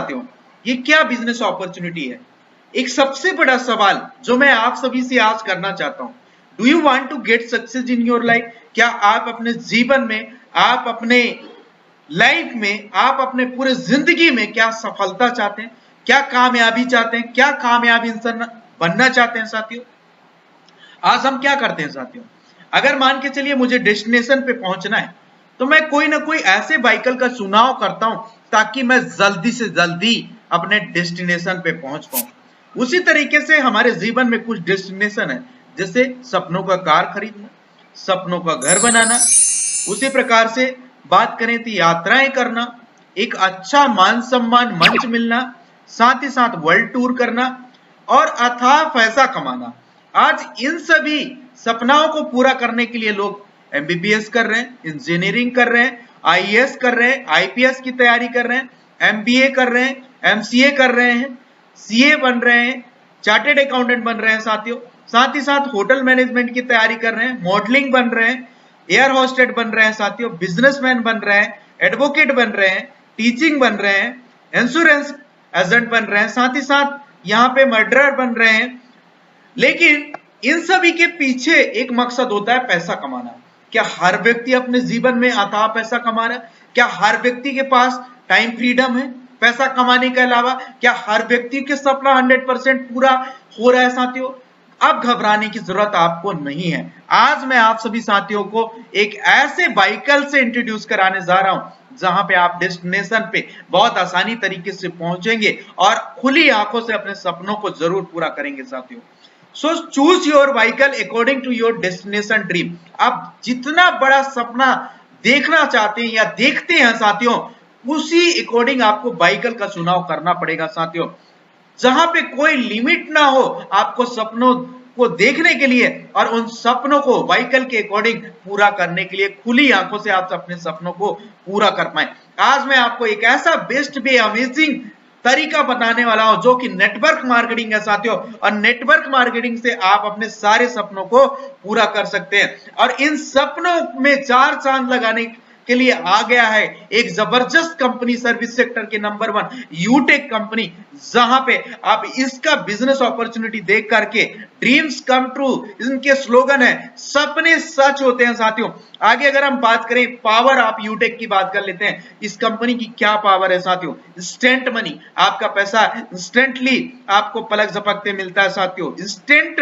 साथियों, ये क्या बिजनेस अपॉर्चुनिटी है? एक सबसे बड़ा सवाल जो मैं आप सभी से आज करना चाहता हूं, do you want to get success in your life? क्या आप अपने जीवन में, आप अपने लाइफ में, आप अपने पूरे जिंदगी में क्या सफलता चाहते हैं? क्या कामयाबी चाहते हैं? क्या कामयाब इंसान बनना चाहते हैं साथियों? आज हम क्या करते हैं साथियों, अगर मान के चलिए मुझे डेस्टिनेशन पे पहुंचना है तो मैं कोई ना कोई ऐसे व्हीकल का चुनाव करता हूं ताकि मैं जल्दी से जल्दी अपने डेस्टिनेशन पे पहुंच पाऊं। उसी तरीके से हमारे जीवन में कुछ डेस्टिनेशन है, जैसे सपनों का कार खरीदना, सपनों का घर बनाना। उसी प्रकार से बात करें तो यात्राएं करना, एक अच्छा मान सम्मान मंच मिलना, साथ ही साथ वर्ल्ड टूर करना और अथाह पैसा कमाना। आज इन सभी सपनाओं को पूरा करने के लिए लोग एमबीबीएस कर रहे हैं, इंजीनियरिंग कर रहे हैं, आईएएस कर रहे हैं, आईपीएस की तैयारी कर रहे हैं, एमबीए कर रहे हैं, एमसीए कर रहे हैं, सीए बन रहे हैं, चार्टेड अकाउंटेंट बन रहे हैं साथियों। साथ ही साथ होटल मैनेजमेंट की तैयारी कर रहे हैं, मॉडलिंग बन रहे हैं, एयर होस्टेड बन रहे हैं साथियों, बिजनेसमैन बन रहे हैं, एडवोकेट बन रहे हैं, टीचिंग बन रहे हैं, इंश्योरेंस एजेंट बन रहे हैं, साथ ही साथ यहाँ पे मर्डरर बन रहे हैं। लेकिन इन सभी के पीछे एक मकसद होता है पैसा कमाना। क्या हर व्यक्ति अपने जीवन में अथाह पैसा कमा रहा है? क्या हर व्यक्ति के पास टाइम फ्रीडम है पैसा कमाने के अलावा? क्या हर व्यक्ति के सपना 100% पूरा हो रहा है साथियों? अब घबराने की जरूरत आपको नहीं है। आज मैं आप सभी साथियों को एक ऐसे व्हीकल से इंट्रोड्यूस कराने जा रहा हूं जहां पे आप डेस्टिनेशन पे बहुत आसानी तरीके से पहुंचेंगे और खुली आंखों से अपने सपनों को जरूर पूरा करेंगे साथियों। So choose your vehicle according to your destination dream। आप जितना बड़ा सपना देखना चाहते हैं या देखते हैं साथियों, उसी अकॉर्डिंग आपको व्हीकल का चुनाव करना पड़ेगा साथियों। जहां पे कोई लिमिट ना हो आपको सपनों को देखने के लिए और उन सपनों को व्हीकल के अकॉर्डिंग पूरा करने के लिए खुली आंखों से आप अपने सपनों को पूरा कर पाए। आज मैं आपको एक ऐसा बेस्ट वे, अमेजिंग तरीका बताने वाला हूं जो कि नेटवर्क मार्केटिंग है साथियों। और नेटवर्क मार्केटिंग से आप अपने सारे सपनों को पूरा कर सकते हैं। और इन सपनों में चार चांद लगाने के लिए आ गया है एक जबरदस्त कंपनी, सर्विस सेक्टर के नंबर 1 यूटेक कंपनी, जहां पे आप इसका बिजनेस अपॉर्चुनिटी देख करके ड्रीम्स कम ट्रू, इनके स्लोगन है सपने सच होते हैं साथियों। आगे अगर हम बात करें पावर, आप यूटेक की बात कर लेते हैं। इस कंपनी की क्या पावर है साथियों? इंस्टेंट मनी, आपका पैसा इंस्टेंटली आपको पलक झपकते मिलता है साथियों। इंस्टेंट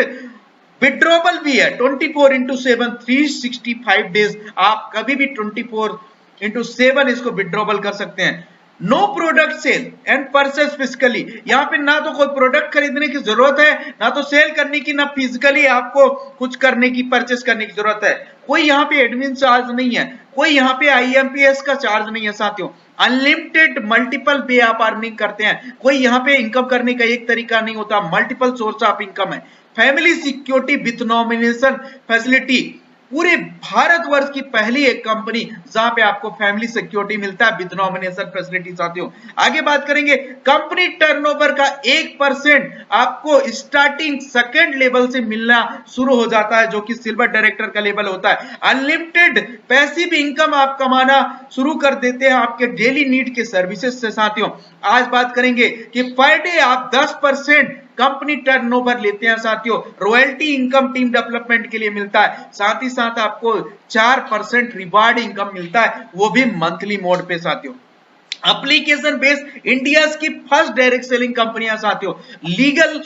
विड्रॉबल भी है 24/7 365 डेज, आप कभी भी 24/7 इसको विड्रॉबल कर सकते हैं। No product sale and purchase physically, यहाँ पे ना तो कोई प्रोडक्ट खरीदने की जरूरत है, ना तो सेल करने की, ना फिजिकली आपको कुछ करने की, परचेज करने की जरूरत है। कोई यहाँ पे एडमिन चार्ज नहीं है, कोई यहाँ पे आईएमपीएस का चार्ज नहीं है साथियों। अनलिमिटेड मल्टीपल वे आप अर्निंग करते हैं। कोई यहाँ पे इनकम करने का एक तरीका नहीं होता, मल्टीपल सोर्स ऑफ इनकम है। Family security with nomination facility, पूरे भारतवर्ष की पहली एक कंपनी जहां पे आपको फैमिली सिक्योरिटी मिलता है विद नॉमिनेशन फैसिलिटी साथियों। आगे बात करेंगे कंपनी टर्नओवर का 1% आपको स्टार्टिंग सेकंड लेवल से मिलना शुरू हो जाता है, जो कि सिल्वर डायरेक्टर का लेवल होता है। अनलिमिटेड पैसिव इनकम आप कमाना शुरू कर देते हैं आपके डेली नीड के सर्विसेज से साथियों। आज बात करेंगे कि पर डे आप 10% कंपनी टर्नओवर लेते हैं साथियों। रॉयल्टी इनकम टीम डेवलपमेंट के लिए मिलता है, साथ ही साथ आपको 4% रिवार्ड इनकम मिलता है, वो भी मंथली मोड पे साथियों। एप्लीकेशन बेस्ड इंडिया की फर्स्ट डायरेक्ट सेलिंग कंपनियां साथियों। लीगल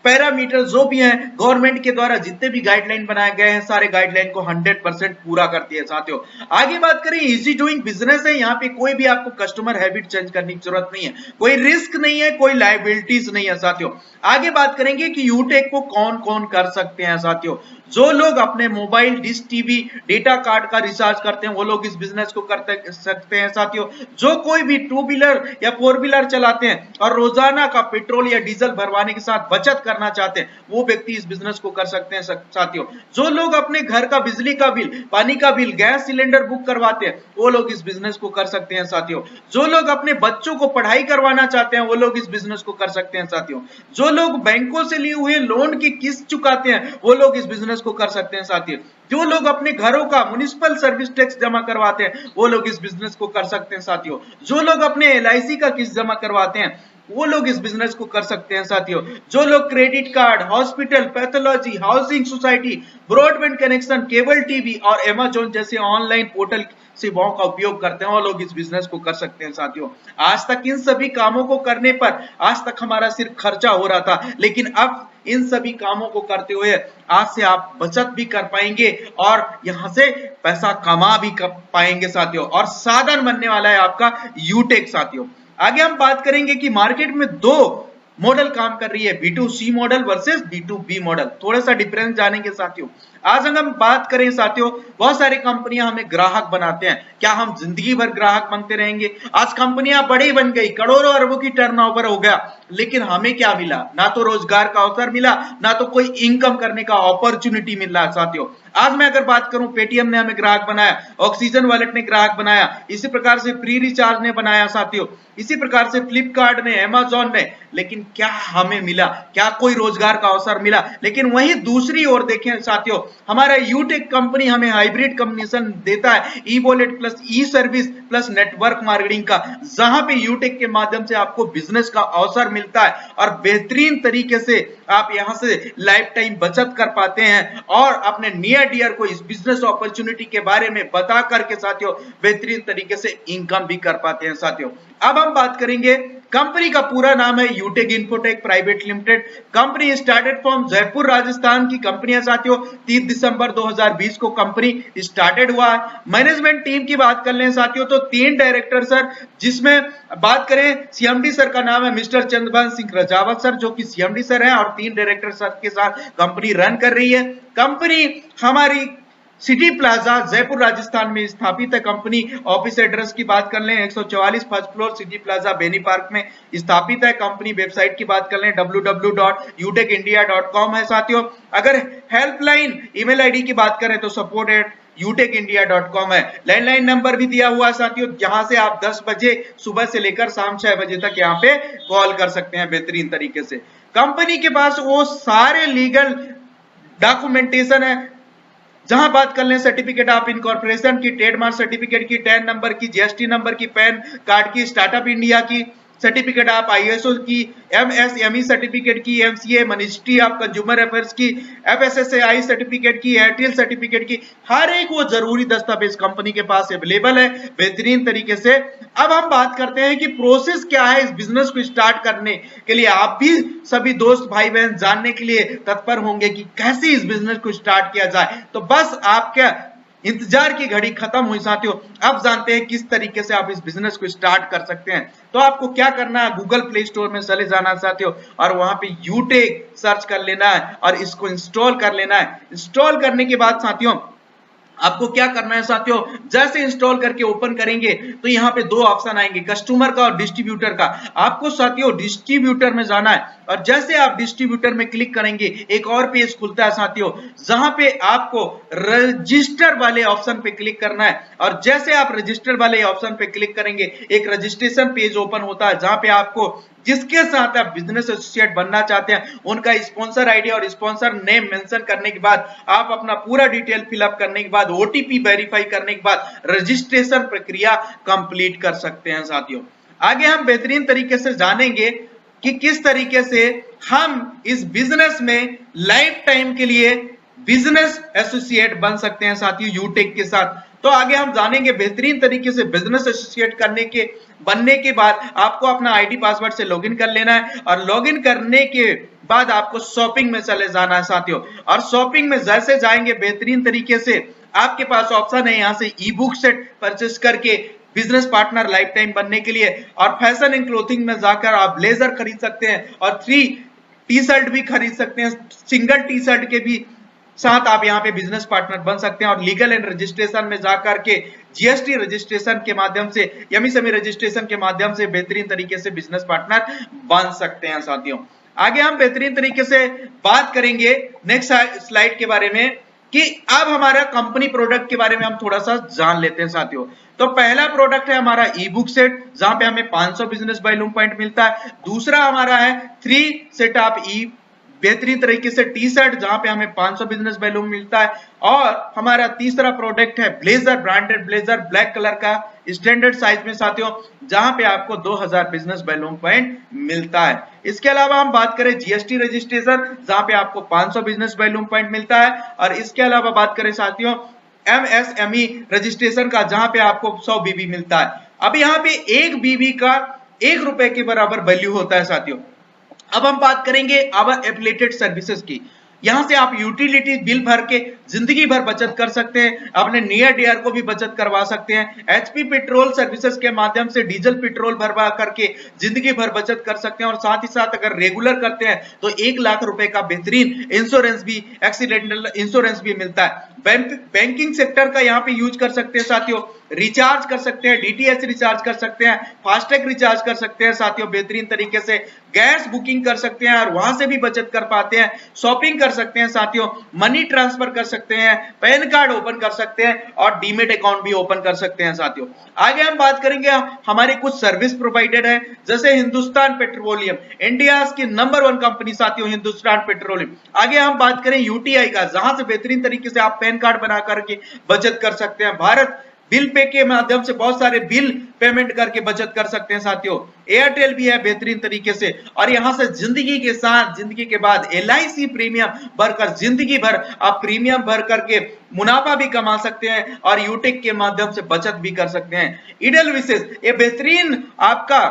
पैरामीटर जो भी हैं गवर्नमेंट के द्वारा जितने भी गाइडलाइन बनाए गए हैं, सारे गाइडलाइन को 100% पूरा करती है साथियों। आगे बात करें इजी डूइंग बिजनेस है, यहाँ पे कोई भी आपको कस्टमर हैबिट चेंज करने की जरूरत नहीं है, कोई रिस्क नहीं है, कोई लायबिलिटीज नहीं है साथियों। आगे बात करेंगे कि यूटेक को कौन कौन कर सकते हैं साथियों। जो लोग अपने mobile, dish TV, data card का रिचार्ज करते हैं वो लोग इस बिजनेस को कर सकते हैं साथियों। जो कोई भी 2 व्हीलर या 4 व्हीलर चलाते हैं और रोजाना का पेट्रोल या डीजल भरवाने के साथ बचत करना चाहते हैं वो व्यक्ति इस बिजनेस को कर सकते हैं साथियों। जो लोग अपने घर का बिजली का बिल, पानी का बिल, गैस सिलेंडर बुक करवाते हैं वो लोग इस बिजनेस को कर सकते हैं साथियों। जो लोग अपने बच्चों को पढ़ाई करवाना चाहते हैं वो लोग इस बिजनेस को कर सकते हैं साथियों। जो लोग बैंकों से लिए हुए लोन की किस्त चुकाते हैं वो लोग इस बिजनेस को कर सकते हैं साथियों। जो लोग अपने घरों का म्युनिसिपल सर्विस टैक्स जमा करवाते हैं वो लोग इस बिजनेस को कर सकते हैं साथियों। जो लोग अपने LIC का किस्त जमा करवाते हैं वो लोग इस बिजनेस को कर सकते हैं साथियों। जो लोग credit card, hospital, pathology, housing society, broadband connection, cable TV और Amazon जैसे ऑनलाइन पोर्टल सेवाओं का उपयोग करते हैं वो लोग इस बिजनेस को कर सकते हैं साथियों। आज तक इन सभी कामों को करने पर आज तक हमारा सिर्फ खर्चा हो रहा था, लेकिन अब इन सभी कामों को करते हुए आज से आप बचत भी कर पाएंगे और यहां से पैसा कमा भी कर पाएंगे साथियों। और साधन बनने वाला है आपका यूटेक साथियों। आगे हम बात करेंगे कि मार्केट में दो मॉडल काम कर रही है, B2C model versus B2B model. थोड़ा सा डिफरेंस जानेंगे साथियों। आज अगर हम बात करें साथियों, बहुत सारी कंपनियां हमें ग्राहक बनाते हैं। क्या हम जिंदगी भर ग्राहक बनते रहेंगे? आज कंपनियां बड़ी बन गई, करोड़ों अरबों की टर्नओवर हो गया, लेकिन हमें क्या मिला? ना तो रोजगार का अवसर मिला, ना तो कोई इनकम करने का अपॉर्चुनिटी मिल रहा है साथियों। आज मैं अगर बात करूं, पेटीएम ने हमें ग्राहक बनाया, ऑक्सीजन वॉलेट ने ग्राहक बनाया, इसी प्रकार से फ्री रिचार्ज ने बनाया साथियों, इसी प्रकार से फ्लिपकार्ट ने, Amazon ने, लेकिन क्या हमें मिला? क्या कोई रोजगार का अवसर मिला? लेकिन वहीं दूसरी ओर देखें साथियों, हमारा यूटेक कंपनी हमें हाइब्रिड कॉम्बिनेशन देता है, ई वॉलेट प्लस ई सर्विस प्लस नेटवर्क मार्केटिंग का, जहां पे यूटेक के माध्यम से आपको बिजनेस का अवसर मिलता है और बेहतरीन तरीके से आप यहां से लाइफ टाइम बचत कर पाते हैं और अपने नियर डियर को इस बिजनेस अपॉर्चुनिटी के बारे में बता करके साथियों बेहतरीन तरीके से इनकम भी कर पाते हैं साथियों। अब हम बात करेंगे, कंपनी का पूरा नाम है Utech Infotech private limited. Company started from Jaipur Rajasthan की कंपनी है साथियों। 30 दिसंबर 2020 को कंपनी स्टार्टेड हुआ है। मैनेजमेंट टीम की बात कर लें साथियों तो 3 डायरेक्टर सर, जिसमें बात करें CMD सर का नाम है मिस्टर चंद्रभान सिंह रजावत सर, जो कि CMD सर हैं और 3 डायरेक्टर सर के साथ कंपनी रन कर रही है। कंपनी हमारी सिटी प्लाजा जयपुर राजस्थान में स्थापित है। कंपनी ऑफिस एड्रेस की बात कर लें 144 first floor city plaza Beni park में स्थापित है। कंपनी वेबसाइट की बात कर लें www.utekindia.com है साथियों। अगर हेल्पलाइन ईमेल आईडी की बात करें तो support@utekindia.com है। लैंडलाइन नंबर भी दिया हुआ है साथियों, जहां से आप 10 बजे सुबह से लेकर शाम 6 बजे तक यहाँ पे कॉल कर सकते हैं बेहतरीन तरीके से। कंपनी के पास वो सारे लीगल डॉक्यूमेंटेशन है, जहां बात कर लें सर्टिफिकेट ऑफ इनकॉर्पोरेशन की, ट्रेडमार्क सर्टिफिकेट की, 10 नंबर की, GST नंबर की, पैन कार्ड की, स्टार्टअप इंडिया की, सर्टिफिकेट ऑफ ISO की, MSME सर्टिफिकेट की, MCA ministry of consumer affairs की, FSSAI सर्टिफिकेट की, एयरटेल सर्टिफिकेट की, हर एक वो जरूरी दस्तावेज कंपनी के पास अवेलेबल है बेहतरीन तरीके से। अब हम बात करते हैं कि प्रोसेस क्या है इस बिजनेस को स्टार्ट करने के लिए। आप भी सभी दोस्त भाई बहन जानने के लिए तत्पर होंगे कि कैसे इस बिजनेस को स्टार्ट किया जाए, तो बस आपके इंतजार की घड़ी खत्म हुई साथियों। अब जानते हैं किस तरीके से आप इस बिजनेस को स्टार्ट कर सकते हैं। तो आपको क्या करना है, गूगल प्ले स्टोर में चले जाना साथियों और वहां पे यूटेक सर्च कर लेना है और इसको इंस्टॉल कर लेना है। इंस्टॉल करने के बाद साथियों आपको क्या करना है साथियों, जैसे इंस्टॉल करके ओपन करेंगे तो यहाँ पे 2 ऑप्शन आएंगे, कस्टमर का और डिस्ट्रीब्यूटर का। आपको साथियों डिस्ट्रीब्यूटर में जाना है और जैसे आप डिस्ट्रीब्यूटर में क्लिक करेंगे एक और पेज खुलता है साथियों, जहां पे आपको रजिस्टर वाले ऑप्शन पे क्लिक करना है और जैसे आप रजिस्टर वाले ऑप्शन पे क्लिक करेंगे एक रजिस्ट्रेशन पेज ओपन होता है, जहां पे आपको जिसके साथ आप बिजनेस एसोसिएट बनना चाहते हैं उनका स्पॉन्सर आईडी और स्पॉन्सर नेम मेंशन करने के बाद आप अपना पूरा डिटेल फिलअप करने के बाद OTP वेरीफाई करने के बाद रजिस्ट्रेशन प्रक्रिया कंप्लीट कर सकते हैं साथियों। आगे हम बेहतरीन तरीके से जानेंगे कि किस तरीके से हम इस बिजनेस में लाइफ टाइम के लिए बिजनेस एसोसिएट बन सकते हैं साथियों यूटेक के साथ। तो आगे हम जानेंगे बेहतरीन तरीके से बिजनेस एसोसिएट बनने के बाद आपको अपना आईडी पासवर्ड से लॉगिन कर लेना है और लॉगिन करने के बाद आपको शॉपिंग में चले जाना है साथियों। और शॉपिंग में जैसे जाएंगे बेहतरीन तरीके से आपके पास ऑप्शन है यहाँ से ई बुक सेट परचेस करके बिजनेस पार्टनर लाइफ टाइम बनने के लिए, और फैशन एंड क्लोथिंग में जाकर आप ब्लेजर खरीद सकते हैं और 3 टी-शर्ट भी खरीद सकते हैं। सिंगल टी-शर्ट के भी साथ आप यहाँ पे बिजनेस पार्टनर बन सकते हैं और लीगल एंड रजिस्ट्रेशन में जाकर के GST रजिस्ट्रेशन के माध्यम से, MSME रजिस्ट्रेशन के माध्यम से बेहतरीन तरीके से बिजनेस पार्टनर बन सकते हैं साथियों। आगे हम बेहतरीन तरीके से बात करेंगे नेक्स्ट स्लाइड के बारे में कि अब हमारा कंपनी प्रोडक्ट के बारे में हम थोड़ा सा जान लेते हैं साथियों। तो पहला प्रोडक्ट है हमारा ई बुक सेट, जहां पे हमें 500 बिजनेस वॉल्यूम पॉइंट मिलता है। दूसरा हमारा है 3 सेट ऑफ ई बेहतरीन तरीके से टी शर्ट जहां पे हमें 500 बिजनेस वैल्यूम मिलता है। और हमारा तीसरा प्रोडक्ट है blazer, branded blazer black colour का स्टैंडर्ड साइज में साथियों, जहां पे आपको 2000 बिजनेस वैल्यूम पॉइंट मिलता है। इसके अलावा हम बात करें जीएसटी रजिस्ट्रेशन, जहां पे आपको 500 बिजनेस वैल्यूम पॉइंट मिलता है। और इसके अलावा बात करें साथियों एमएसएमई रजिस्ट्रेशन का, जहां पे आपको 100 बीबी मिलता है। अब यहाँ पे एक बीबी का 1 रुपए के बराबर वैल्यू होता है साथियों। अब हम बात करेंगे अवर एफिलिएटेड सर्विसेज की। यहां से आप यूटिलिटी बिल भर के जिंदगी भर बचत कर सकते हैं, अपने नियर डियर को भी बचत करवा सकते हैं। एचपी पेट्रोल सर्विसेज के माध्यम से डीजल पेट्रोल भरवा करके जिंदगी भर बचत कर सकते हैं। और साथ ही साथ अगर रेगुलर करते हैं तो 1 लाख रुपए का बेहतरीन इंश्योरेंस भी, एक्सीडेंटल इंश्योरेंस भी मिलता है। बैंकिंग सेक्टर का यहाँ पे यूज कर सकते हैं साथियों, रिचार्ज कर सकते हैं, डीटीएच रिचार्ज कर सकते हैं, फास्टैग रिचार्ज कर सकते हैं साथियों, बेहतरीन तरीके से गैस बुकिंग कर सकते हैं और वहां से भी बचत कर पाते हैं, शॉपिंग कर सकते हैं साथियों, मनी ट्रांसफर कर सकते हैं, पैन कार्ड ओपन कर सकते हैं और डीमेट अकाउंट भी ओपन कर सकते हैं साथियों। आगे हम बात करेंगे हमारे कुछ सर्विस प्रोवाइडर है, जैसे हिंदुस्तान पेट्रोलियम, इंडिया की नंबर 1 कंपनी साथियों हिंदुस्तान पेट्रोलियम। आगे हम बात करें यूटीआई का, जहां से बेहतरीन तरीके से आप पैन कार्ड बना करके बचत कर सकते हैं। भारत बिल पे के माध्यम से बहुत सारे बिल पेमेंट करके बचत कर सकते हैं साथियों। एयरटेल भी है बेहतरीन तरीके से। और यहां से जिंदगी के साथ, जिंदगी के बाद एलआईसी प्रीमियम भरकर जिंदगी भर आप प्रीमियम भर करके मुनाफा भी कमा सकते हैं और यूटेक के माध्यम से बचत भी कर सकते हैं। इडेलविसेस ये बेहतरीन आपका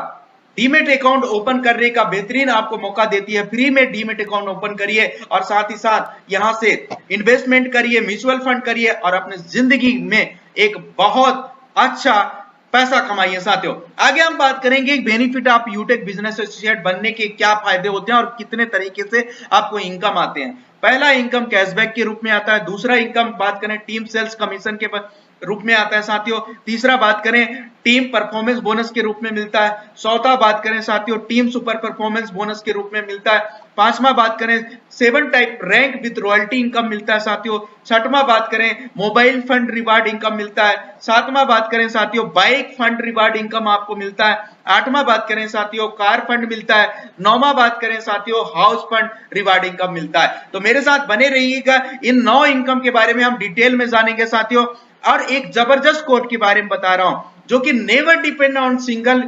डीमेट अकाउंट ओपन करने का बेहतरीन आपको मौका देती है। फ्री में डीमेट अकाउंट ओपन करिए और साथ ही साथ यहां से इन्वेस्टमेंट करिए, म्यूचुअल फंड करिए और अपने जिंदगी में एक बहुत अच्छा पैसा कमाइए साथियों। आगे हम बात करेंगे बेनिफिट ऑफ यूटेक बिजनेस एसोसिएट बनने के क्या फायदे होते हैं और कितने तरीके से आपको इनकम आते हैं। पहला इनकम कैशबैक के रूप में आता है। दूसरा इनकम बात करें टीम सेल्स कमीशन के रूप में आता है साथियों। तीसरा बात करें टीम परफॉर्मेंस बोनस के रूप में मिलता है। चौथा बात करें साथियों टीम सुपर परफॉर्मेंस बोनस के रूप में मिलता है। पांचवा बात करें 7 type rank with royalty income मिलता है साथियों। छठवां बात करें मोबाइल फंड रिवार्ड इनकम मिलता है। सातवां बात करें साथियों बाइक फंड रिवार्ड इनकम आपको मिलता है। आठवां बात करें साथियों कार फंड मिलता है। नौवां बात करें साथियों हाउस फंड रिवार्ड इनकम मिलता है। तो मेरे साथ बने रहिएगा, इन 9 इनकम के बारे में हम डिटेल में जानेंगे साथियों। और एक जबरदस्त कोट के बारे में बता रहा हूं जो कि never depend on single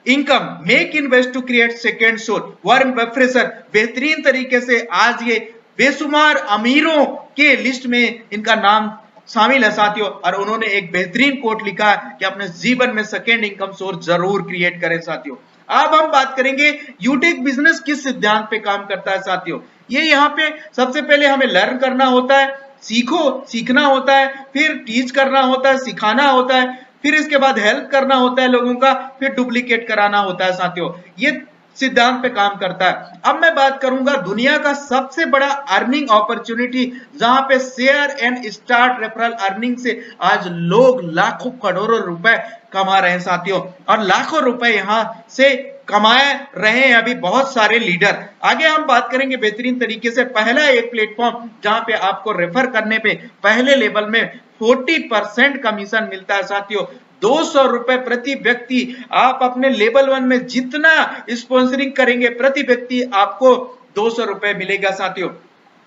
income, make invest to create second source. Warren Buffett बेहतरीन तरीके से आज ये बेशुमार अमीरों के लिस्ट में इनका नाम शामिल है साथियों। और उन्होंने एक बेहतरीन कोट लिखा कि अपने जीवन में सेकेंड इनकम सोर्स जरूर क्रिएट करें साथियों। अब हम बात करेंगे यूटेक बिजनेस किस सिद्धांत पे काम करता है साथियों। ये यहाँ पे सबसे पहले हमें लर्न करना होता है, सीखना होता है, फिर टीच करना होता है, सिखाना होता है, फिर इसके बाद हेल्प करना होता है लोगों का, फिर डुप्लीकेट कराना होता है साथियों। ये सिद्धांत पे काम करता है। अब मैं बात करूंगा दुनिया का सबसे बड़ा अर्निंग अपॉर्चुनिटी, जहां पे share and start referral earning से आज लोग लाखों करोड़ों रुपए कमा रहे हैं साथियों। और लाखों रुपए यहां से कमाए रहे हैं अभी बहुत सारे लीडर। आगे हम बात करेंगे बेहतरीन तरीके से पहला एक प्लेटफॉर्म जहां पे आपको रेफर करने पे पहले लेवल में 40% कमीशन मिलता है साथियों। 200 रुपए प्रति व्यक्ति। आप अपने लेवल 1 में जितना स्पॉन्सरिंग करेंगे प्रति व्यक्ति आपको 200 रुपए मिलेगा साथियों।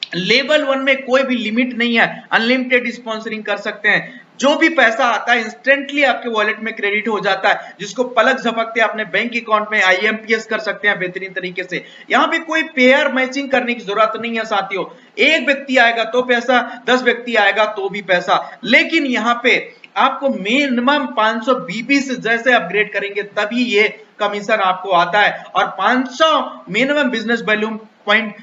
लेवल 1 में कोई भी लिमिट नहीं है, अनलिमिटेड स्पॉन्सरिंग कर सकते हैं। जो भी पैसा आता है इंस्टेंटली आपके वॉलेट में क्रेडिट हो जाता है, जिसको पलक झपकते अपने बैंक अकाउंट में आईएमपीएस कर सकते हैं बेहतरीन तरीके से। यहाँ पे कोई पेयर मैचिंग करने की जरूरत नहीं है साथियों। एक व्यक्ति आएगा तो पैसा, 10 व्यक्ति आएगा तो भी पैसा। लेकिन यहाँ पे आपको मिनिमम 500 बीबी से जैसे अपग्रेड करेंगे तभी ये कमीशन आपको आता है। और 500 मिनिमम बिजनेस वैल्यूम पॉइंट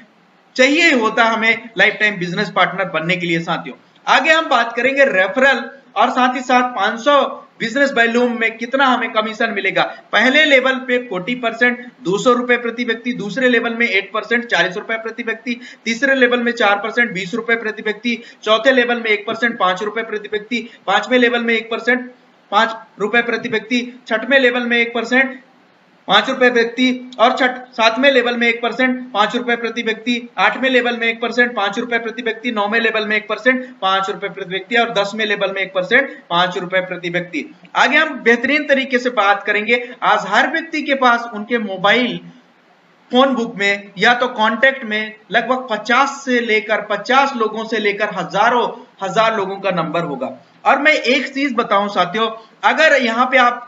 चाहिए होता हमें लाइफ टाइम बिजनेस पार्टनर बनने के लिए साथियों। आगे हम बात करेंगे रेफरल और साथ ही साथ 500 बिजनेस वैल्यूम में कितना हमें कमीशन मिलेगा। पहले लेवल पे 40%, 200 रुपए प्रति व्यक्ति। दूसरे लेवल में 8%, 40 रुपए प्रति व्यक्ति। तीसरे लेवल में 4%, 20 रुपए प्रति व्यक्ति। चौथे लेवल में 1%, 5 रुपए प्रति व्यक्ति। पांचवें लेवल में 1%, 5 रुपए प्रति व्यक्ति। छठवें लेवल में 1%, 5 रुपए व्यक्ति। और सातवें लेवल में 1%, 5 रुपए प्रति व्यक्ति। आठवें लेवल में 1%, 5 रुपए प्रति व्यक्ति। नौवें लेवल में 1%, 5 रुपए प्रति व्यक्ति। और 10वें लेवल में 1%, 5 रुपए प्रति व्यक्ति। आगे हम बेहतरीन तरीके से बात करेंगे। आज हर व्यक्ति के पास उनके मोबाइल फोन बुक में या तो कांटेक्ट में लगभग 50 लोगों से लेकर हजारों हजार लोगों का नंबर होगा। और मैं एक चीज बताऊं साथियों, अगर यहां पे आप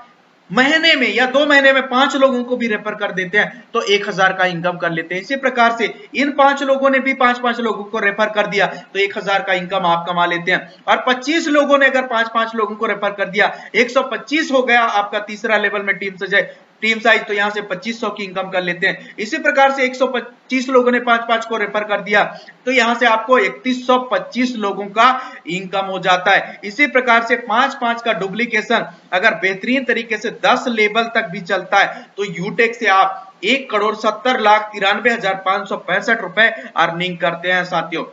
महीने में या 2 महीने में 5 लोगों को भी रेफर कर देते हैं तो 1000 का इनकम कर लेते हैं। इसी प्रकार से इन 5 लोगों ने भी 5-5 लोगों को रेफर कर दिया तो 1000 का इनकम आप कमा लेते हैं। और 25 लोगों ने अगर 5-5 लोगों को रेफर कर दिया, 125 हो गया आपका तीसरा लेवल में टीम साइज, तो यहां से 2500 की इनकम कर लेते हैं। इसी प्रकार से 125 लोगों ने 5-5 को रेफर कर दिया तो यहां से आपको 3125 लोगों का इनकम हो जाता है। इसी प्रकार से 5-5 का डुप्लीकेशन अगर बेहतरीन तरीके से 10 लेवल तक भी चलता है तो यूटेक से आप 1,70,93,565 रुपए अर्निंग करते हैं साथियों।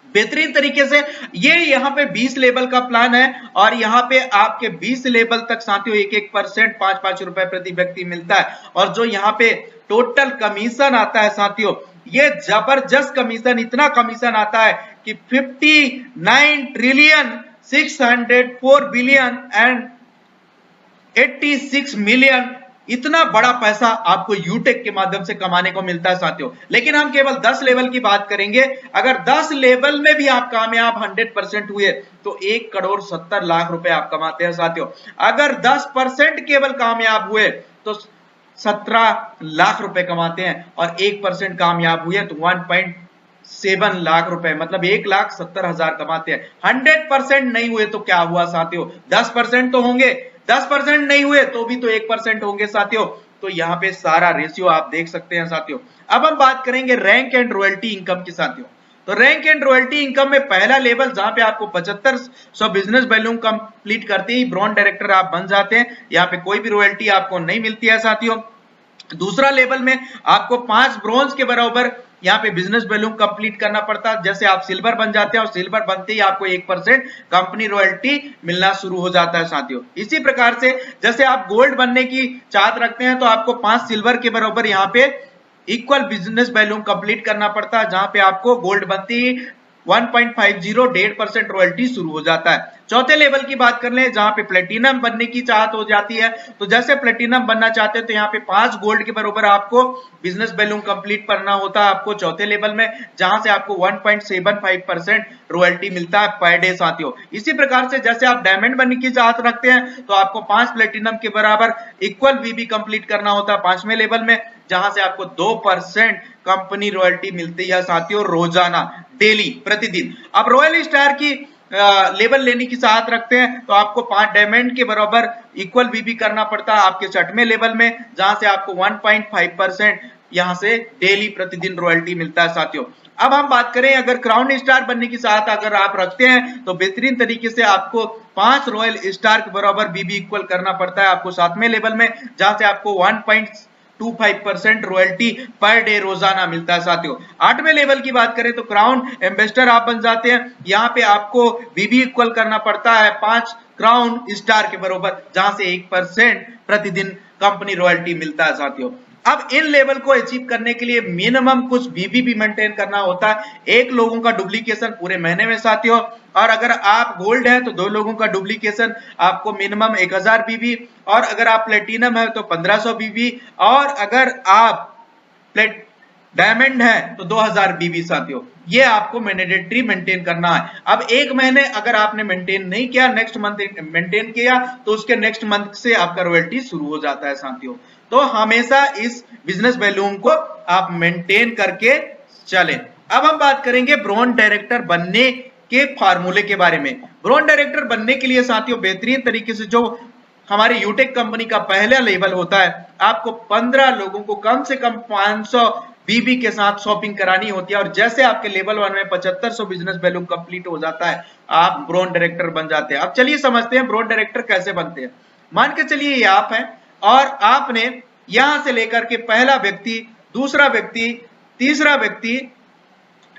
बेहतरीन तरीके से ये यहाँ पे 20 लेवल का प्लान है और यहाँ पे आपके 20 लेवल तक साथियों 1-1% 5-5 रुपए प्रति व्यक्ति मिलता है। और जो यहाँ पे टोटल कमीशन आता है साथियों, ये जबरदस्त कमीशन, इतना कमीशन आता है कि 59,604,000,086,000,000 इतना बड़ा पैसा आपको यूटेक के माध्यम से कमाने को मिलता है साथियों। लेकिन हम केवल 10 लेवल की बात करेंगे। अगर 10 लेवल में भी आप कामयाब 100% हुए तो 1,70,00,000 रुपए आप कमाते हैं साथियों। अगर 10% केवल कामयाब हुए तो 17 लाख रुपए कमाते हैं और 1% कामयाब हुए तो 1.7 लाख रुपए, मतलब 1,70,000 कमाते हैं। 100% नहीं हुए तो क्या हुआ साथियों, 10% तो होंगे, 10% नहीं हुए तो भी तो 1% होंगे साथियों। तो यहाँ पे सारा रेशियो आप देख सकते हैं साथियों। अब हम बात करेंगे रैंक एंड रॉयल्टी इनकम की साथियों। तो रैंक एंड रॉयल्टी इनकम में पहला लेवल जहां पे आपको 7500 बिजनेस वैल्यू कंप्लीट करते ही ब्रॉन्ज डायरेक्टर आप बन जाते हैं। यहाँ पे कोई भी रॉयल्टी आपको नहीं मिलती है साथियों। दूसरा लेवल में आपको 5 ब्रॉन्ज के बराबर यहाँ पे बिजनेस वैल्यू कंप्लीट करना पड़ता है। जैसे आप सिल्वर बन जाते हैं और सिल्वर बनते ही आपको 1% कंपनी रॉयल्टी मिलना शुरू हो जाता है साथियों। इसी प्रकार से जैसे आप गोल्ड बनने की चाहत रखते हैं तो आपको 5 सिल्वर के बराबर यहाँ पे इक्वल बिजनेस वैल्यू कंप्लीट करना पड़ता है, जहां पे आपको गोल्ड बनते ही 1.50 रॉयल्टी शुरू हो जाता है। चौथे लेवल की बात कर लें जहां पे प्लेटिनम बनने की चाहत हो जाती है, तो जैसे प्लेटिनम बनना चाहते हैं तो यहाँ पे 5 गोल्ड के बराबर आपको बिजनेस वैल्यू कंप्लीट करना होता है आपको चौथे लेवल में, जहां से आपको 1.75% रॉयल्टी मिलता है पर डे साथियों। इसी प्रकार से जैसे आप डायमंड बनने की चाहत रखते हैं तो आपको 5 प्लेटिनम के बराबर इक्वल वीबी कंप्लीट करना होता है 5वें लेवल में, जहां से आपको 2% कंपनी रॉयल्टी मिलती है साथियों रोजाना, डेली, प्रतिदिन। अब रॉयल स्टार की लेवल लेने की चाहत रखते हैं तो आपको 5 डायमंड के बराबर इक्वल वीबी करना पड़ता है आपके 6वें लेवल में, जहां से आपको 1.5% यहां से डेली प्रतिदिन रॉयल्टी मिलता है साथियों। अब हम बात करें अगर क्राउन स्टार बनने की चाहत अगर आप रखते हैं तो बेहतरीन तरीके से आपको 5 रॉयल स्टार के बराबर बीबी इक्वल करना पड़ता है आपको 7वें लेवल में, जहां से आपको 1.25% रॉयल्टी पर डे रोजाना मिलता है साथियों। 8वें लेवल की बात करें तो क्राउन एम्बेसडर आप बन जाते हैं। यहाँ पे आपको बीबी इक्वल करना पड़ता है 5 क्राउन स्टार के बराबर, जहां से 1% प्रतिदिन कंपनी रॉयल्टी मिलता है साथियों। अब इन लेवल को अचीव करने के लिए मिनिमम कुछ बीबी भी मेंटेन करना होता है। 1 लोगों का डुप्लीकेशन पूरे महीने में साथियों, और अगर आप गोल्ड है तो 2 लोगों का डुप्लीकेशन आपको मिनिमम 1000 बीबी, और अगर आप प्लेटिनम है तो 1500 बीबी, और अगर आप डायमंड है तो 2000 बीबी साथियों। ये आपको मैंडेटरी मेंटेन करना है। अब 1 महीने अगर आपने मेंटेन नहीं किया, नेक्स्ट मंथ मेंटेन किया तो उसके नेक्स्ट मंथ से आपका रॉयल्टी शुरू हो जाता है साथियों। तो हमेशा इस बिजनेस वैल्यूम को आप मेंटेन करके चलें। अब हम बात करेंगे ब्रॉन्ज डायरेक्टर बनने के फार्मूले के बारे में। ब्रॉन्ज डायरेक्टर बनने के लिए साथियों बेहतरीन तरीके से जो हमारे यूटेक कंपनी का पहला लेवल होता है, आपको 15 लोगों को कम से कम 500 बीबी के साथ शॉपिंग करानी होती है, और जैसे आपके लेवल 1 में 7500 बिजनेस वैल्यू कंप्लीट हो जाता है आप ब्रॉन्ज डायरेक्टर बन जाते हैं। अब चलिए समझते हैं ब्रॉन्ज डायरेक्टर कैसे बनते हैं। मान के चलिए ये आप हैं और आपने यहां से लेकर के पहला व्यक्ति, दूसरा व्यक्ति, तीसरा व्यक्ति,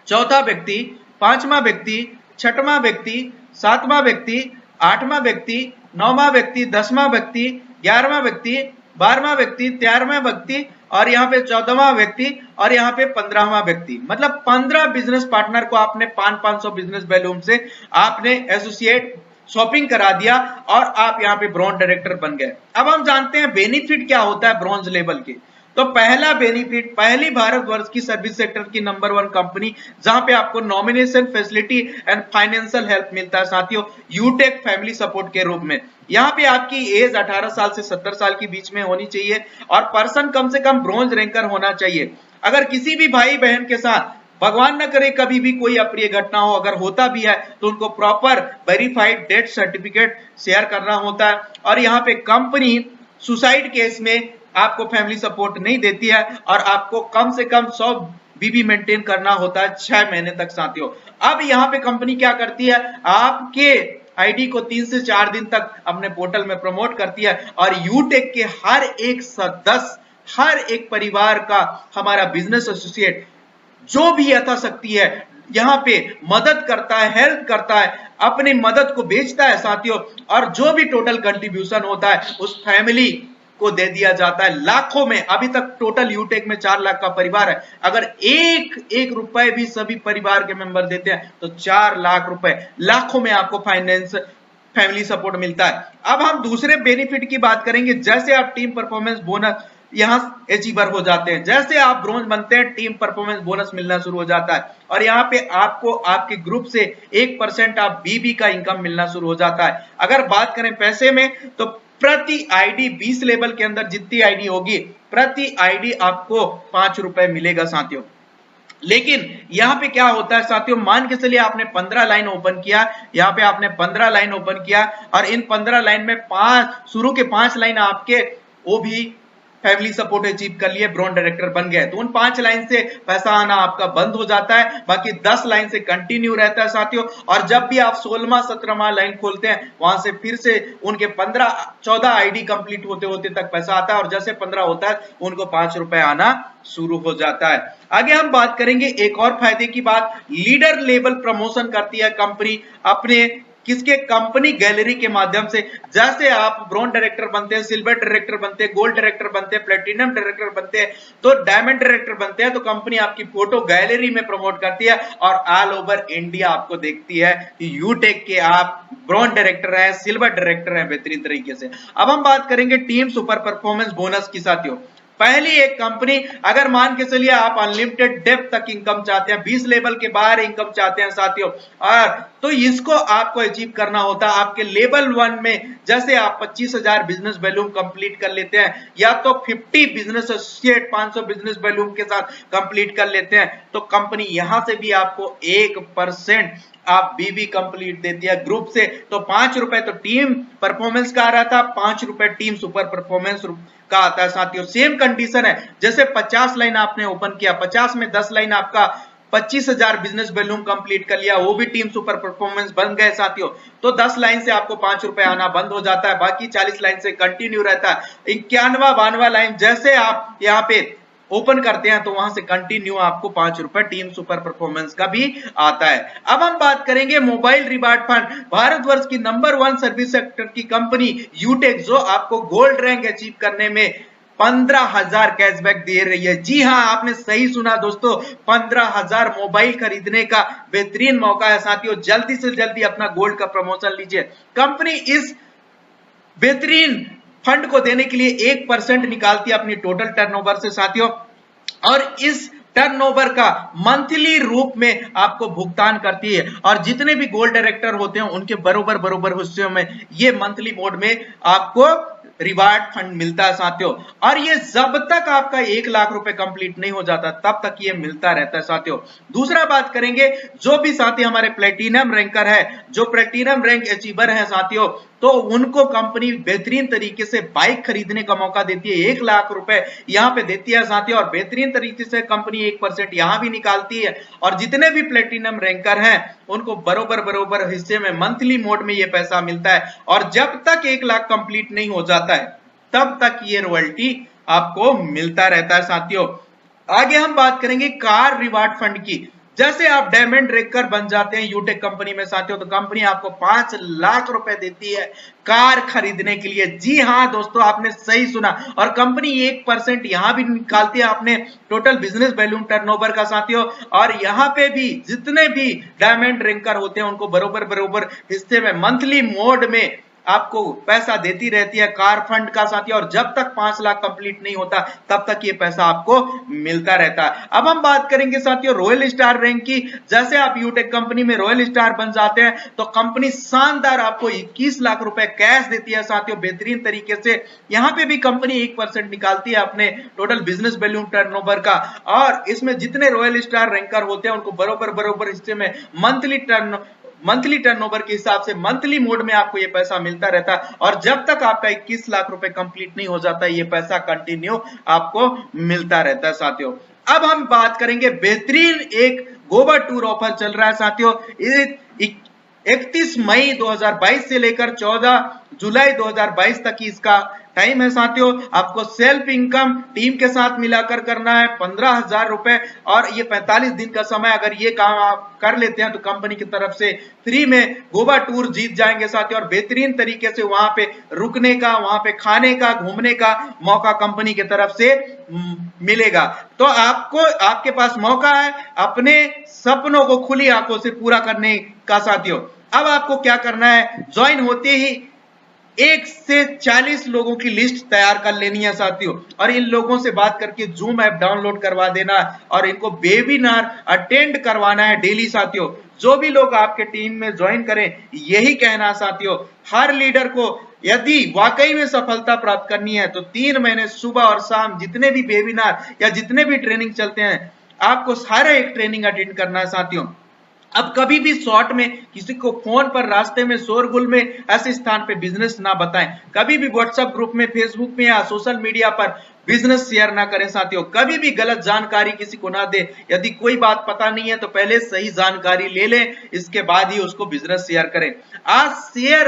चौथा व्यक्ति, 5वां व्यक्ति, 6वां व्यक्ति, 7वां व्यक्ति, 8वां व्यक्ति, 9वां व्यक्ति, 10वां व्यक्ति, 11वां व्यक्ति, 12वां व्यक्ति, 13वां व्यक्ति, और यहाँ पे 14वां व्यक्ति, और यहाँ पे 15वां व्यक्ति, मतलब 15 बिजनेस पार्टनर को आपने 500 बिजनेस वैल्यूम से आपने एसोसिएट शॉपिंग करा दिया और आप यहाँ पे ब्रॉन्ज डायरेक्टर बन गए। अब हम जानते हैं बेनिफिट क्या होता है ब्रॉन्ज लेवल के। तो पहला बेनिफिट, पहली भारतवर्ष की सर्विस सेक्टर की नंबर 1 कंपनी जहां पे आपको nomination facility and financial help मिलता है साथियों, यूटेक फैमिली सपोर्ट के रूप में। यहाँ पे आपकी एज 18 साल से 70 साल के बीच में होनी चाहिए और पर्सन कम से कम ब्रॉन्ज रैंकर होना चाहिए। अगर किसी भी भाई बहन के साथ भगवान न करे कभी भी कोई अप्रिय घटना हो, अगर होता भी है तो उनको proper verified death certificate share करना होता है। और यहाँ पे कंपनी सुसाइड केस में आपको फैमिली सपोर्ट नहीं देती है और आपको कम से कम 100 बीबी मेंटेन करना होता है 6 महीने तक साथियों। अब यहाँ पे कंपनी क्या करती है, आपके आईडी को 3 से 4 दिन तक अपने पोर्टल में प्रमोट करती है और यूटेक के हर एक सदस्य, हर एक परिवार का हमारा बिजनेस एसोसिएट जो भी यथाशक्ति है यहाँ पे मदद करता है, हेल्प करता है, अपनी मदद को बेचता है साथियों। और जो भी टोटल कंट्रीब्यूशन होता है उस फैमिली को दे दिया जाता है लाखों में। अभी तक टोटल यूटेक में 4 लाख का परिवार है, अगर एक रुपए भी सभी परिवार के मेंबर देते हैं तो 4 लाख रुपए, लाखों में आपको फाइनेंस फैमिली सपोर्ट मिलता है। अब हम दूसरे बेनिफिट की बात करेंगे, जैसे आप टीम परफॉर्मेंस बोनस यहां अचीवर हो जाते हैं, जैसे आप ब्रॉन्ज बनते हैं टीम परफॉर्मेंस बोनस मिलना शुरू हो जाता है और यहाँ पे आपको आपके ग्रुप से 1% आप बीबी का इनकम मिलना शुरू हो जाता है। अगर बात करें पैसे में तो प्रति आईडी 20 लेवल के अंदर जितनी आईडी होगी प्रति आईडी आपको 5 रुपए मिलेगा साथियों। लेकिन यहाँ पे क्या होता है साथियों, मान के चलिए आपने 15 लाइन ओपन किया, यहाँ पे आपने 15 लाइन ओपन किया और इन 15 लाइन में शुरू के 5 लाइन आपके वो भी फैमिली सपोर्ट अचीव कर लिए, ब्रॉन्ज डायरेक्टर बन गए, तो उन 5 लाइन से पैसा आना आपका बंद हो जाता है, बाकी 10 लाइन से कंटिन्यू रहता है साथियों। और जब भी आप 16वां 17वां लाइन खोलते हैं वहां से फिर से उनके 15-14 आईडी कंप्लीट होते होते तक पैसा आता है और जैसे 15 होता है उनको 5 रुपए आना शुरू हो जाता है। आगे हम बात करेंगे एक और फायदे की बात, लीडर लेवल प्रमोशन करती है कंपनी अपने किसके, कंपनी गैलरी के माध्यम से। जैसे आप ब्रॉन्ज डायरेक्टर बनते हैं, सिल्वर डायरेक्टर बनते हैं, गोल्ड डायरेक्टर बनते हैं, प्लेटिनम डायरेक्टर बनते हैं, तो डायमंड डायरेक्टर बनते हैं, तो कंपनी आपकी फोटो गैलरी में प्रमोट करती है और ऑल ओवर इंडिया आपको देखती है कि यूटेक के आप ब्रॉन्ज डायरेक्टर है, सिल्वर डायरेक्टर है बेहतरीन तरीके से। अब हम बात करेंगे टीम सुपर परफॉर्मेंस बोनस की साथियों। पहली एक कंपनी, अगर मान के चलिए आप अनलिमिटेड डेप्थ तक इनकम चाहते हैं, 20 लेवल के बाहर इनकम चाहते हैं साथियों, और तो इसको आपको अचीव करना होता है आपके लेवल 1 में। जैसे आप 25,000 बिजनेस वैल्यूम कंप्लीट कर लेते हैं या तो 50 बिजनेस एसोसिएट 500 बिजनेस वैल्यूम के साथ कंप्लीट कर लेते हैं, तो कंपनी यहां से भी आपको 1% आप बीबी कंप्लीट देती है ग्रुप से। तो 5 रुपए तो टीम परफॉर्मेंस का आ रहा था, 5 रुपए टीम सुपर परफॉर्मेंस का आता है साथियों। सेम कंडीशन है, जैसे 50 लाइन आपने ओपन किया, 50 में 10 लाइन आपका 25,000 बिजनेस वैल्यूम कंप्लीट कर लिया, वो भी टीम सुपर परफॉर्मेंस बन गए साथियों, तो 10 लाइन से आपको 5 रुपए आना बंद हो जाता है, बाकी 40 लाइन से कंटिन्यू रहता है। 91वां 92वां लाइन जैसे आप यहाँ पे ओपन करते हैं तो वहां से कंटिन्यू आपको 5 रुपए टीम सुपर परफॉर्मेंस का भी आता है। अब हम बात करेंगे मोबाइल रिवार्ड फंड, भारतवर्ष की नंबर 1 सर्विस सेक्टर की कंपनी यूटेक जो आपको गोल्ड रैंक अचीव करने में 15,000 कैशबैक दे रही है। जी हां, आपने सही सुना दोस्तों, 15,000 मोबाइल खरीदने का बेहतरीन मौका है साथियों। जल्दी से जल्दी अपना गोल्ड का प्रमोशन लीजिए। कंपनी इस बेहतरीन फंड को देने के लिए 1% निकालती है अपनी टोटल टर्नओवर से साथियों, और इस टर्नओवर का मंथली रूप में आपको भुगतान करती है और जितने भी गोल्ड डायरेक्टर होते हैं उनके बरोबर हिस्सों में ये मंथली मोड में आपको रिवार्ड फंड मिलता है साथियों। और ये जब तक आपका 1 लाख रुपए कंप्लीट नहीं हो जाता तब तक ये मिलता रहता है साथियों। दूसरा बात करेंगे, जो भी साथी हमारे प्लेटिनम रैंकर है, जो प्लेटिनम रैंक अचीवर है साथियों, तो उनको कंपनी बेहतरीन तरीके से बाइक खरीदने का मौका देती है, 1 लाख रुपए यहां पे देती है साथियों, और बेहतरीन तरीके से कंपनी 1% यहां भी निकालती है। और जितने भी प्लेटिनम रैंकर हैं उनको बरोबर हिस्से में मंथली मोड में ये पैसा मिलता है, और जब तक 1 लाख कंप्लीट नहीं हो जाता है तब तक ये रॉयल्टी आपको मिलता रहता है साथियों। आगे हम बात करेंगे कार रिवार्ड फंड की। जैसे आप डायमंड रैंकर बन जाते हैं यूटेक कंपनी में साथियों, तो कंपनी आपको 5 लाख रुपए देती है कार खरीदने के लिए। जी हां दोस्तों, आपने सही सुना, और कंपनी 1% यहां भी निकालती है अपने टोटल बिजनेस वैल्यूम टर्नओवर का साथियों। और यहां पे भी जितने भी डायमंड रैंकर होते हैं उनको बरोबर हिस्से में मंथली मोड में आपको पैसा देती रहती है कार फंड का साथी, और जब तक 5 लाख कंप्लीट नहीं होता तब तक ये पैसा आपको मिलता रहता है। अब हम बात करेंगे साथियों रॉयल स्टार रैंक की। जैसे आप यूटेक कंपनी में रॉयल स्टार बन जाते हैं तो कंपनी शानदार आपको 21 लाख रुपए कैश देती है साथियों, बेहतरीन तरीके से। यहां पे भी कंपनी 1% निकालती है अपने टोटल बिजनेस वैल्यू टर्नओवर का, और इसमें जितने रॉयल स्टार रैंकर होते हैं उनको बरोबर हिस्से में मंथली टर्नओवर के हिसाब से मंथली मोड में आपको ये पैसा मिलता रहता है, और जब तक आपका 21 लाख रुपए कंप्लीट नहीं हो जाता ये पैसा कंटिन्यू आपको मिलता रहता है साथियों। अब हम बात करेंगे बेहतरीन एक गोवा टूर ऑफर चल रहा है साथियों। 31 मई 2022 से लेकर 14 जुलाई 2022 तक की इसका टाइम है साथियों। आपको सेल्फ इनकम टीम के साथ मिलाकर करना है 15,000 रुपए, और ये 45 दिन का समय अगर ये काम आप कर लेते हैं तो कंपनी की तरफ से फ्री में गोवा टूर जीत जाएंगे साथियों, और बेहतरीन तरीके से वहां पे रुकने का, वहां पे खाने का, घूमने का मौका कंपनी की तरफ से मिलेगा। तो आपको आपके पास मौका है अपने सपनों को खुली आंखों से पूरा करने का साथियों। अब आपको क्या करना है, ज्वाइन होते ही 1 से 40 लोगों की लिस्ट तैयार कर लेनी है साथियों, और इन लोगों से बात करके जूम ऐप डाउनलोड करवा देना है, और इनको वेबिनार अटेंड करवाना है डेली साथियों। जो भी लोग आपके टीम में ज्वाइन करें यही कहना साथियों, हर लीडर को यदि वाकई में सफलता प्राप्त करनी है तो 3 महीने सुबह और शाम जितने भी वेबिनार या जितने भी ट्रेनिंग चलते हैं आपको सारे एक ट्रेनिंग अटेंड करना है साथियों। अब कभी भी शॉर्ट में किसी को फोन पर, रास्ते में, शोरगुल में ऐसे स्थान पे बिजनेस ना बताएं। कभी भी व्हाट्सएप ग्रुप में, फेसबुक में या सोशल मीडिया पर बिजनेस शेयर ना करें साथियों। कभी भी गलत जानकारी किसी को ना दे। यदि कोई बात पता नहीं है तो पहले सही जानकारी ले लें, इसके बाद ही उसको बिजनेस शेयर करें। आज शेयर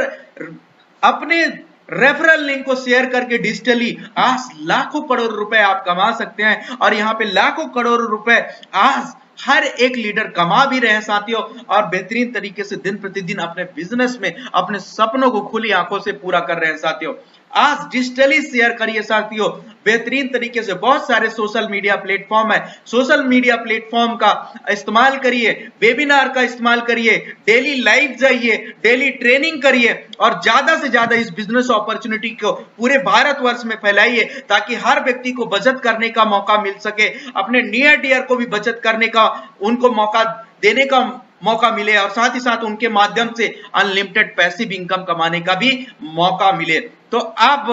अपने रेफरल लिंक को शेयर करके डिजिटली आज लाखों करोड़ रुपए आप कमा सकते हैं, और यहाँ पे लाखों करोड़ रुपए आज हर एक लीडर कमा भी रहे हैं साथियों, और बेहतरीन तरीके से दिन प्रतिदिन अपने बिजनेस में अपने सपनों को खुली आंखों से पूरा कर रहे हैं साथियों। आज डिजिटली शेयर करिए साथियों, बेहतरीन तरीके से। बहुत सारे सोशल मीडिया प्लेटफॉर्म है, सोशल मीडिया प्लेटफॉर्म का इस्तेमाल करिए, वेबिनार का इस्तेमाल करिए, डेली लाइव जाइए, डेली ट्रेनिंग करिए, और ज्यादा से ज्यादा इस बिजनेस अपॉर्चुनिटी को पूरे भारतवर्ष में फैलाइए, ताकि हर व्यक्ति को बचत करने का मौका मिल सके, अपने नियर डियर को भी बचत करने का उनको मौका देने का मौका मिले, और साथ ही साथ उनके माध्यम से अनलिमिटेड पैसिव इनकम कमाने का भी मौका मिले। तो अब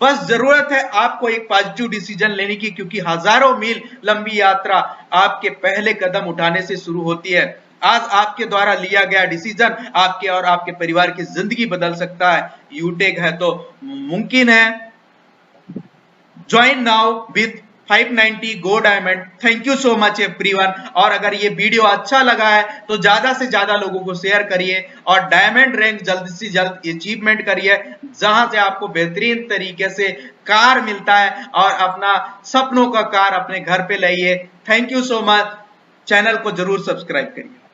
बस जरूरत है आपको एक पॉजिटिव डिसीजन लेने की, क्योंकि हजारों मील लंबी यात्रा आपके पहले कदम उठाने से शुरू होती है। आज आपके द्वारा लिया गया डिसीजन आपके और आपके परिवार की जिंदगी बदल सकता है। यूटेक है तो मुमकिन है। Join now with 590 go diamond. Thank you so much everyone. और अगर ये वीडियो अच्छा लगा है तो ज्यादा से ज्यादा लोगों को शेयर करिए, और डायमंड रैंक जल्द से जल्द अचीवमेंट करिए, जहां से आपको बेहतरीन तरीके से कार मिलता है, और अपना सपनों का कार अपने घर पे लाइए। Thank you so much. Channel को जरूर सब्सक्राइब करिए।